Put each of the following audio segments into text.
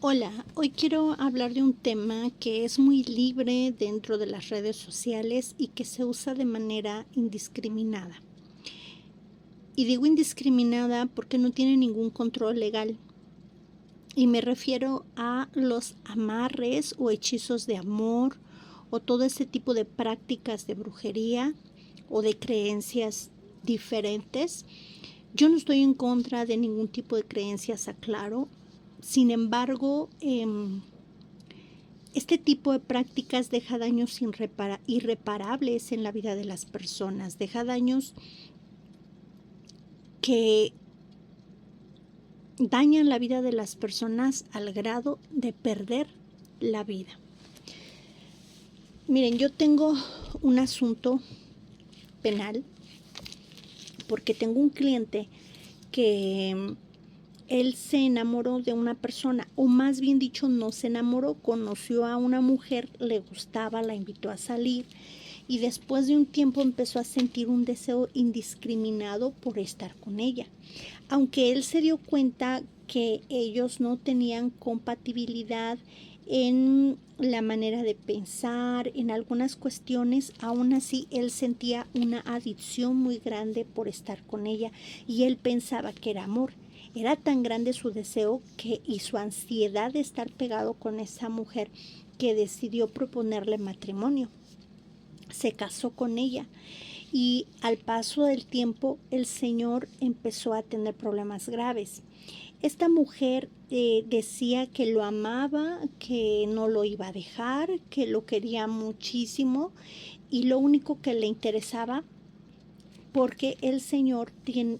Hola, hoy quiero hablar de un tema que es muy libre dentro de las redes sociales y que se usa de manera indiscriminada. Y digo indiscriminada porque no tiene ningún control legal. Y me refiero a los amarres o hechizos de amor o todo ese tipo de prácticas de brujería o de creencias diferentes. Yo no estoy en contra de ningún tipo de creencias, aclaro. Sin embargo, este tipo de prácticas deja daños irreparables en la vida de las personas, deja daños que dañan la vida de las personas al grado de perder la vida. Miren, yo tengo un asunto penal porque tengo un cliente que él se enamoró de una persona, o más bien dicho, no se enamoró, conoció a una mujer, le gustaba, la invitó a salir y después de un tiempo empezó a sentir un deseo indiscriminado por estar con ella. Aunque él se dio cuenta que ellos no tenían compatibilidad en la manera de pensar, en algunas cuestiones, aún así él sentía una adicción muy grande por estar con ella y él pensaba que era amor. Era tan grande su deseo y su ansiedad de estar pegado con esa mujer que decidió proponerle matrimonio. Se casó con ella y al paso del tiempo el señor empezó a tener problemas graves. Esta mujer decía que lo amaba, que no lo iba a dejar, que lo quería muchísimo y lo único que le interesaba, porque el señor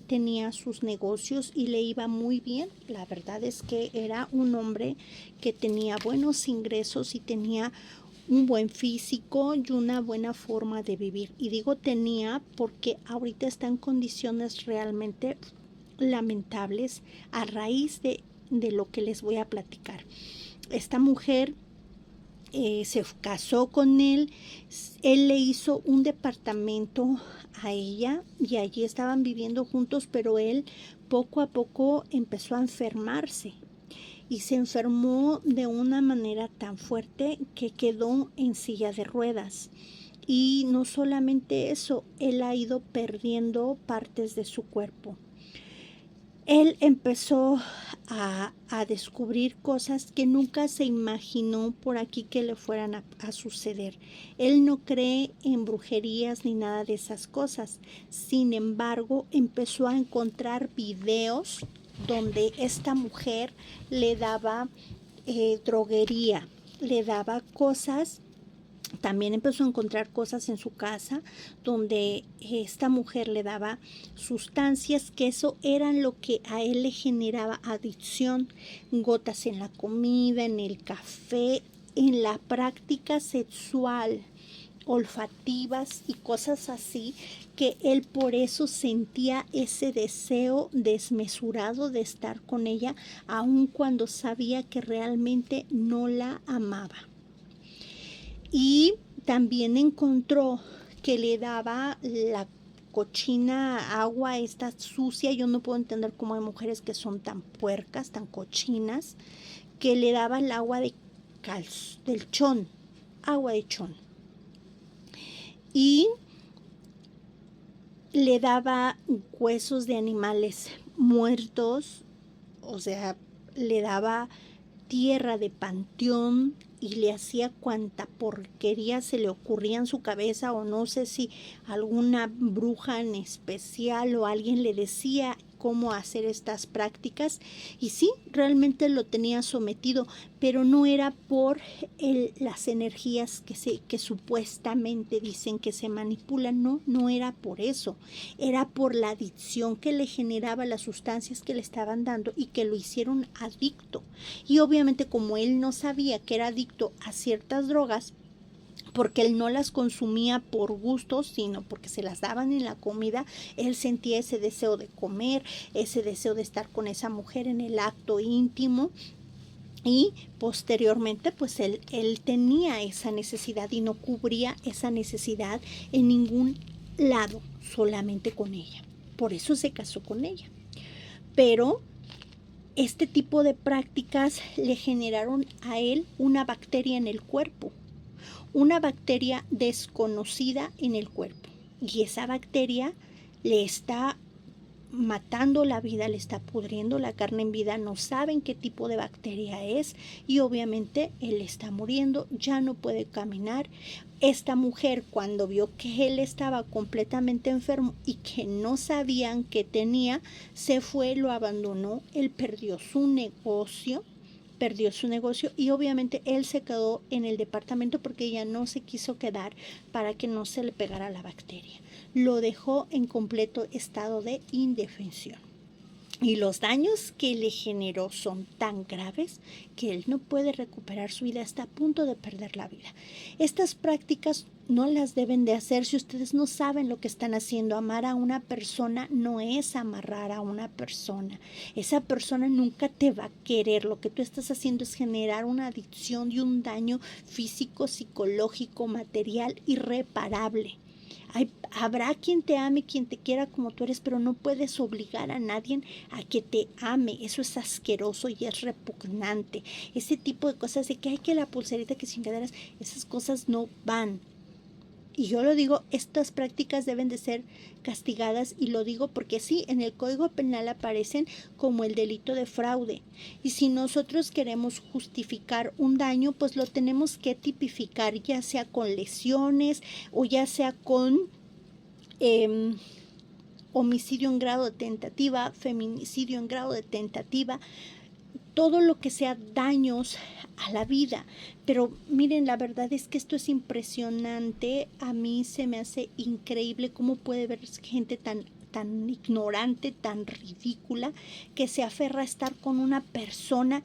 tenía sus negocios y le iba muy bien. La verdad es que era un hombre que tenía buenos ingresos y tenía un buen físico y una buena forma de vivir. Y digo tenía porque ahorita está en condiciones realmente lamentables a raíz de lo que les voy a platicar. Esta mujer se casó con él le hizo un departamento a ella y allí estaban viviendo juntos, pero él poco a poco empezó a enfermarse y se enfermó de una manera tan fuerte que quedó en silla de ruedas. Y no solamente eso, él ha ido perdiendo partes de su cuerpo. Él empezó a descubrir cosas que nunca se imaginó por aquí que le fueran a suceder. Él no cree en brujerías ni nada de esas cosas. Sin embargo, empezó a encontrar videos donde esta mujer le daba droguería, le daba cosas. También empezó a encontrar cosas en su casa donde esta mujer le daba sustancias que eso eran lo que a él le generaba adicción, gotas en la comida, en el café, en la práctica sexual, olfativas y cosas así, que él por eso sentía ese deseo desmesurado de estar con ella, aun cuando sabía que realmente no la amaba. Y también encontró que le daba la cochina agua esta sucia. Yo no puedo entender cómo hay mujeres que son tan puercas, tan cochinas, que le daba el agua del chón, agua de chón. Y le daba huesos de animales muertos, o sea, le daba tierra de panteón y le hacía cuanta porquería se le ocurría en su cabeza, o no sé si alguna bruja en especial o alguien le decía cómo hacer estas prácticas, y sí, realmente lo tenía sometido, pero no era por las energías que supuestamente dicen que se manipulan, no era por eso, era por la adicción que le generaba las sustancias que le estaban dando y que lo hicieron adicto. Y obviamente como él no sabía que era adicto a ciertas drogas, porque él no las consumía por gusto, sino porque se las daban en la comida, él sentía ese deseo de comer, ese deseo de estar con esa mujer en el acto íntimo. Y posteriormente pues él tenía esa necesidad y no cubría esa necesidad en ningún lado, solamente con ella. Por eso se casó con ella. Pero Este tipo de prácticas le generaron a él una bacteria en el cuerpo, una bacteria desconocida en el cuerpo. Y esa bacteria le está matando la vida, le está pudriendo la carne en vida, no saben qué tipo de bacteria es y obviamente él está muriendo, ya no puede caminar. Esta mujer, cuando vio que él estaba completamente enfermo y que no sabían qué tenía, se fue, lo abandonó, él perdió su negocio y obviamente él se quedó en el departamento porque ella no se quiso quedar para que no se le pegara la bacteria. Lo dejó en completo estado de indefensión. Y los daños que le generó son tan graves que él no puede recuperar su vida, está a punto de perder la vida. Estas prácticas no las deben de hacer si ustedes no saben lo que están haciendo. Amar a una persona no es amarrar a una persona. Esa persona nunca te va a querer. Lo que tú estás haciendo es generar una adicción y un daño físico, psicológico, material irreparable. Habrá quien te ame, quien te quiera como tú eres, pero no puedes obligar a nadie a que te ame. Eso es asqueroso y es repugnante. Ese tipo de cosas de que hay que la pulserita, que chingaderas, esas cosas no van. Y yo lo digo, estas prácticas deben de ser castigadas y lo digo porque sí, en el Código Penal aparecen como el delito de fraude. Y si nosotros queremos justificar un daño, pues lo tenemos que tipificar, ya sea con lesiones o ya sea con homicidio en grado de tentativa, feminicidio en grado de tentativa, todo lo que sea daños a la vida. Pero miren, la verdad es que esto es impresionante. A mí se me hace increíble cómo puede haber gente tan ignorante, tan ridícula, que se aferra a estar con una persona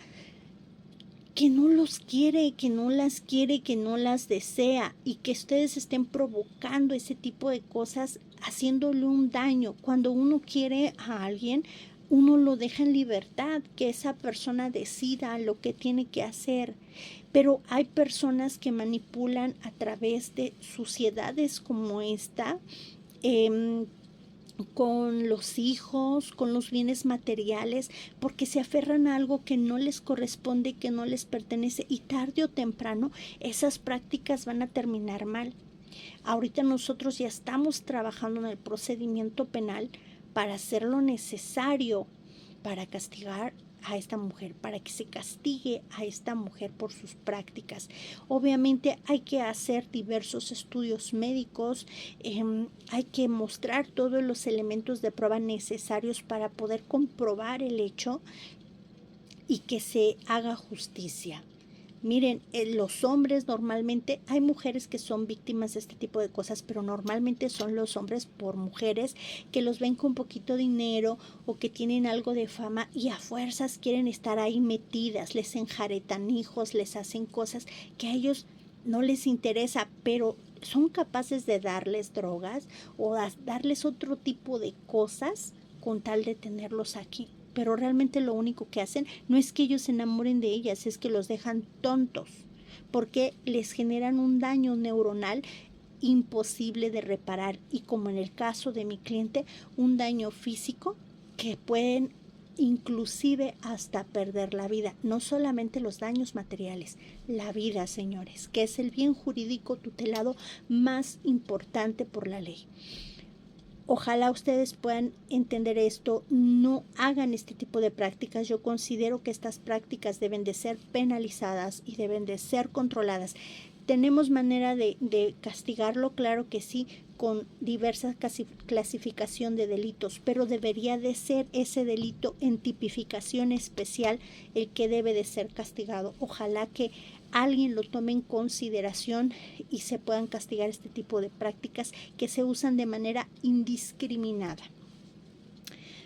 que no los quiere, que no las quiere, que no las desea, y que ustedes estén provocando ese tipo de cosas, haciéndole un daño. Cuando uno quiere a alguien, uno lo deja en libertad, que esa persona decida lo que tiene que hacer. Pero hay personas que manipulan a través de sociedades como esta, con los hijos, con los bienes materiales, porque se aferran a algo que no les corresponde, que no les pertenece, y tarde o temprano esas prácticas van a terminar mal. Ahorita nosotros ya estamos trabajando en el procedimiento penal para hacer lo necesario para castigar a esta mujer, para que se castigue a esta mujer por sus prácticas. Obviamente hay que hacer diversos estudios médicos, hay que mostrar todos los elementos de prueba necesarios para poder comprobar el hecho y que se haga justicia. Miren, los hombres normalmente, hay mujeres que son víctimas de este tipo de cosas, pero normalmente son los hombres por mujeres que los ven con poquito dinero o que tienen algo de fama y a fuerzas quieren estar ahí metidas, les enjaretan hijos, les hacen cosas que a ellos no les interesa, pero son capaces de darles drogas o darles otro tipo de cosas con tal de tenerlos aquí. Pero realmente lo único que hacen no es que ellos se enamoren de ellas, es que los dejan tontos, porque les generan un daño neuronal imposible de reparar, y como en el caso de mi cliente, un daño físico que pueden inclusive hasta perder la vida. No solamente los daños materiales, la vida, señores, que es el bien jurídico tutelado más importante por la ley. Ojalá ustedes puedan entender esto, no hagan este tipo de prácticas. Yo considero que estas prácticas deben de ser penalizadas y deben de ser controladas. ¿Tenemos manera de castigarlo? Claro que sí, con diversa clasificación de delitos, pero debería de ser ese delito en tipificación especial el que debe de ser castigado. Ojalá que alguien lo tome en consideración y se puedan castigar este tipo de prácticas que se usan de manera indiscriminada.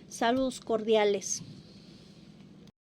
Saludos cordiales.